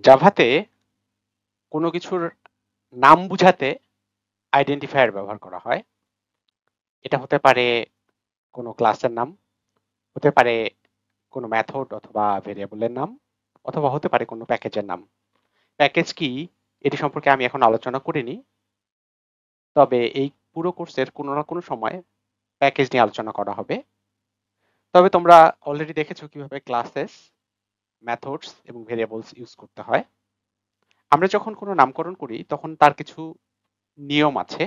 জাভাতে কোনো কিছুর নাম বুঝাতে আইডেন্টিফায়ার ব্যবহার করা হয়। এটা হতে পারে কোনো ক্লাসের নাম, হতে পারে কোনো মেথড অথবা ভেরিয়েবলের নাম, অথবা হতে পারে কোনো প্যাকেজের নাম। প্যাকেজ কি এটি সম্পর্কে আমি এখন আলোচনা করিনি, তবে এই পুরো কোর্সের কোনো না কোনো সময় প্যাকেজ নিয়ে আলোচনা করা হবে। তবে তোমরা অলরেডি দেখেছো কিভাবে ক্লাসেস, মেথডস এবং ভেরিয়েবলস ইউজ করতে হয়। আমরা যখন কোনো নামকরণ করি তখন তার কিছু নিয়ম আছে।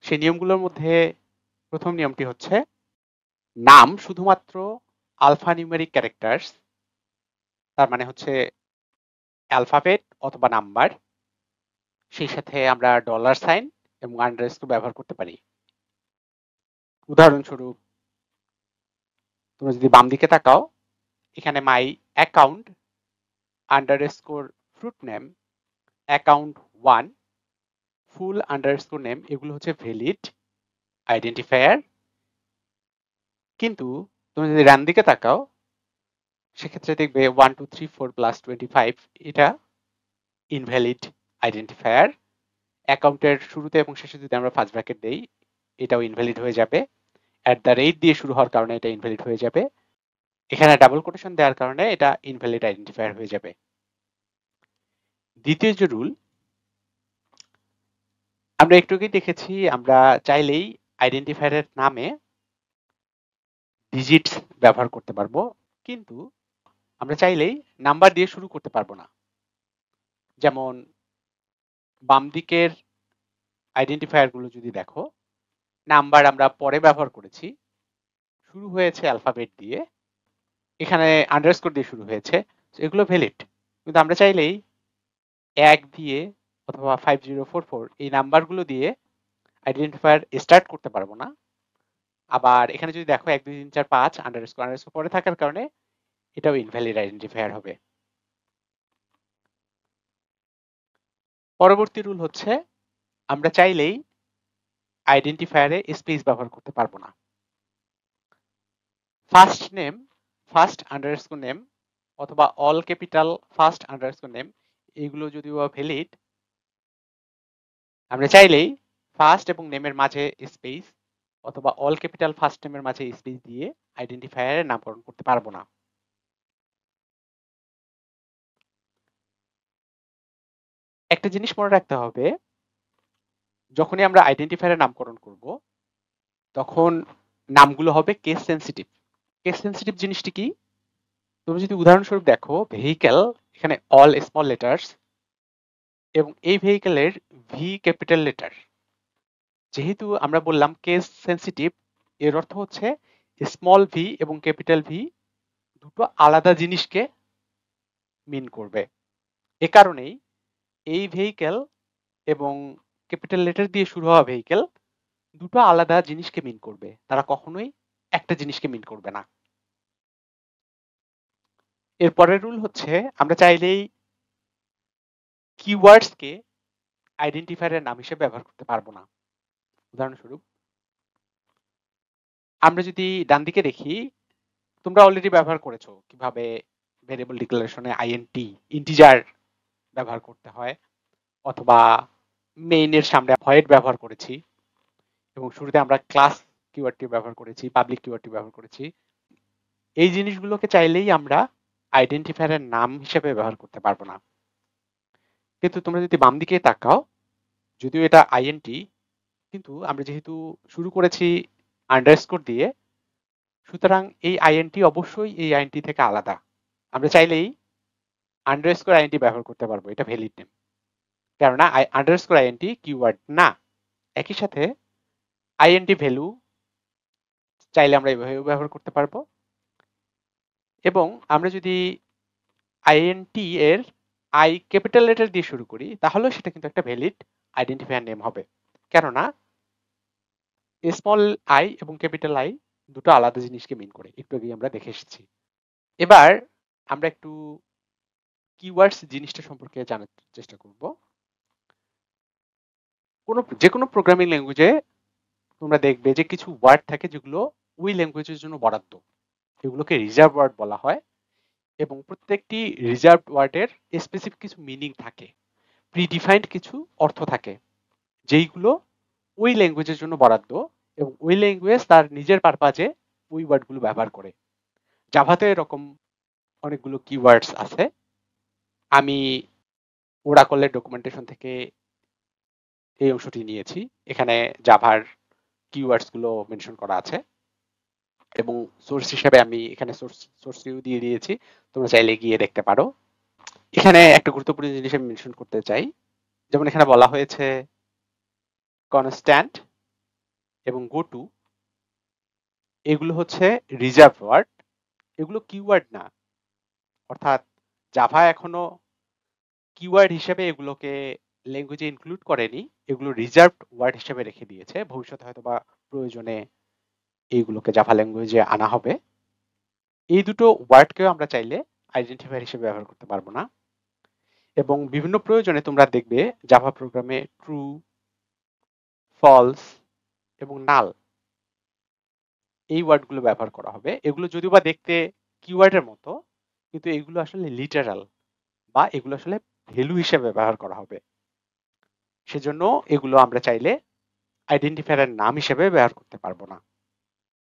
সেই নিয়মগুলোর মধ্যে প্রথম নিয়মটি হচ্ছে নাম শুধুমাত্র আলফা নিউমেরিক ক্যারেক্টার্স, তার মানে হচ্ছে অ্যালফাবেট অথবা নাম্বার, সেই সাথে আমরা ডলার সাইন এবং আন্ডারস্কোর ব্যবহার করতে পারি। উদাহরণস্বরূপ তোমরা যদি বাম দিকে তাকাও, এখানে my account underscore fruit name, account 1, full underscore name, এগুলো হচ্ছে ভ্যালিড আইডেন্টিফায়ার। কিন্তু তুমি যদি ডান দিকে তাকাও, সেক্ষেত্রে দেখবে 1 2 3 4 প্লাস 25, এটা ইনভ্যালিড আইডেন্টিফায়ার। অ্যাকাউন্টের শুরুতে এবং শেষে যদি আমরা ফার্স্ট ব্র্যাকেট দেই, এটাও ইনভ্যালিড হয়ে যাবে। @ দিয়ে শুরু হওয়ার কারণে এটা ইনভ্যালিড হয়ে যাবে। এখানে ডাবল কোটেশন দেওয়ার কারণে এটা ইনভ্যালিড আইডেন্টিফায়ার হয়ে যাবে। দ্বিতীয় যে রুল, আমরা একটু আগেই দেখেছি আমরা চাইলেই আইডেন্টিফায়ারের নামে ডিজিটস ব্যবহার করতে পারবো, কিন্তু আমরা চাইলেই নাম্বার দিয়ে শুরু করতে পারবো না। যেমন বাম দিকের আইডেন্টিফায়ার গুলো যদি দেখো, নাম্বার আমরা পরে ব্যবহার করেছি, শুরু হয়েছে অ্যালফাবেট দিয়ে, এখানে আন্ডারস্কোর দিয়ে শুরু হয়েছে, এগুলো ভ্যালিড। কিন্তু আমরা চাইলেই 1 দিয়ে অথবা 5044 এই নাম্বারগুলো দিয়ে আইডেন্টিফায়ার স্টার্ট করতে পারবো না। আবার এখানে যদি দেখো 1 2 3 4 5 আন্ডারস্কোর পরে থাকার কারণে এটাও ইনভ্যালিড আইডেন্টিফায়ার হবে। পরবর্তী রুল হচ্ছে আমরা চাইলেই আইডেন্টিফায়ারে স্পেস ব্যবহার করতে পারবো না। First name, first underscore name অথবা all capital first underscore name, এগুলো যদিও ভ্যালিড, আমরা চাইলেই ফার্স্ট এবং নেমের মাঝে স্পেস অথবা অল ক্যাপিটাল ফার্স্ট নেমের মাঝে স্পেস দিয়ে আইডেন্টিফায়ারের নামকরণ করতে পারবো না। একটা জিনিস মনে রাখতে হবে, যখনই আমরা আইডেন্টিফায়ারের নামকরণ করব তখন নামগুলো হবে কেস সেন্সিটিভ। কেস সেন্সিটিভ জিনিসটি কি? তুমি যদি উদাহরণস্বরূপ দেখো ভেহিকেল, এখানে অল স্মল লেটার্স এবং এই ভেহিকেলের ভি ক্যাপিটাল লেটার। যেহেতু আমরা বললাম কেস সেন্সিটিভ, এর অর্থ হচ্ছে স্মল ভি এবং ক্যাপিটাল ভি দুটো আলাদা জিনিসকে মিন করবে। এ কারণেই এই ভেহিকেল এবং ক্যাপিটাল লেটার দিয়ে শুরু হওয়া ভেহিকেল দুটো আলাদা জিনিসকে মিন করবে, তারা কখনোই একটা জিনিসকে মিন করবে না। এর পরের রুল হচ্ছে আমরা চাইলেই কিওয়ার্ডসকে আইডেন্টিফায়ারের নাম হিসেবে ব্যবহার করতে পারবো না। উদাহরণস্বরূপ আমরা যদি ডান দিকে দেখি, তোমরা অলরেডি ব্যবহার করেছো কিভাবে ভেরিয়েবল ডিক্লারেশনে আইএনটি ইন্টিজার ব্যবহার করতে হয়, অথবা মেইনের সামনে ভয়েড ব্যবহার করেছি এবং শুরুতে আমরা ক্লাস কিওয়ার্ডটি ব্যবহার করেছি, পাবলিক কিওয়ার্ডটি ব্যবহার করেছি। এই জিনিসগুলোকে চাইলেই আমরা আইডেন্টিফায়ারের নাম হিসেবে ব্যবহার করতে পারবো না। কিন্তু তোমরা যদি বাম দিকে তাকাও, যদিও এটা আইএনটি, কিন্তু আমরা যেহেতু শুরু করেছি আন্ডারস্কোর দিয়ে, সুতরাং এই আইএনটি অবশ্যই এই আইএনটি থেকে আলাদা। আমরা চাইলেই আন্ডারস্কোর আইএনটি ব্যবহার করতে পারবো, এটা ভ্যালিড নেম, কেননা আন্ডারস্কোর আইএনটি কিওয়ার্ড না। একই সাথে আইএনটি ভ্যালু চাইলে আমরা এভাবেও ব্যবহার করতে পারবো, এবং আমরা যদি আইএনটি এর আই ক্যাপিটাল লেটার দিয়ে শুরু করি তাহলেও সেটা কিন্তু একটা ভ্যালিড আইডেন্টিফায়ার নেম হবে, কেননা স্মল আই এবং ক্যাপিটাল আই দুটো আলাদা জিনিসকে মিন করে, একটু আগে আমরা দেখে এসেছি। এবার আমরা একটু কিওয়ার্ডস জিনিসটা সম্পর্কে জানার চেষ্টা করব। যে কোনো প্রোগ্রামিং ল্যাঙ্গুয়েজে তোমরা দেখবে যে কিছু ওয়ার্ড থাকে যেগুলো ওই ল্যাঙ্গুয়েজের জন্য বরাদ্দ, এগুলোকে রিজার্ভ ওয়ার্ড বলা হয়। এবং প্রত্যেকটি রিজার্ভড ওয়ার্ডের স্পেসিফিক কিছু মিনিং থাকে, প্রিডিফাইন্ড কিছু অর্থ থাকে, যেইগুলো ওই ল্যাঙ্গুয়েজের জন্য বরাদ্দ এবং ওই ল্যাঙ্গুয়েজ তার নিজের পারপাজে ওই ওয়ার্ডগুলো ব্যবহার করে। জাভাতে এরকম অনেকগুলো কিওয়ার্ডস আছে। আমি ওরাকলের ডকুমেন্টেশন থেকে এই অংশটি নিয়েছি। এখানে জাভার কিওয়ার্ডস গুলো মেনশন করা আছে এবং সোর্স হিসেবে আমি এখানে সোর্সটিও দিয়ে দিয়েছি, তোমরা চাইলে গিয়ে দেখতে পারো। এখানে একটা গুরুত্বপূর্ণ জিনিস আমি মেনশন করতে চাই, যেমন এখানে বলা হয়েছে কনস্ট্যান্ট এবং গো টু, এগুলো হচ্ছে রিজার্ভ ওয়ার্ড, এগুলো কিওয়ার্ড না। অর্থাৎ জাভা এখনো কিওয়ার্ড হিসেবে এগুলোকে ল্যাঙ্গুয়েজে ইনক্লুড করেনি, এগুলো রিজার্ভড ওয়ার্ড হিসেবে রেখে দিয়েছে। ভবিষ্যতে হয়তো বা প্রয়োজনে এইগুলোকে জাভা ল্যাঙ্গুয়েজে আনা হবে। এই দুটো ওয়ার্ডকেও আমরা চাইলে আইডেন্টিফায়ার হিসেবে ব্যবহার করতে পারবো না। এবং বিভিন্ন প্রয়োজনে তোমরা দেখবে জাভা প্রোগ্রামে ট্রু, ফলস এবং নাল এই ওয়ার্ডগুলো ব্যবহার করা হবে। এগুলো যদিও বা দেখতে কিওয়ার্ডের মতো, কিন্তু এগুলো আসলে লিটারাল বা এগুলো আসলে ভ্যালু হিসেবে ব্যবহার করা হবে। সেজন্য এগুলো আমরা চাইলে আইডেন্টিফায়ারের নাম হিসেবে ব্যবহার করতে পারবো না।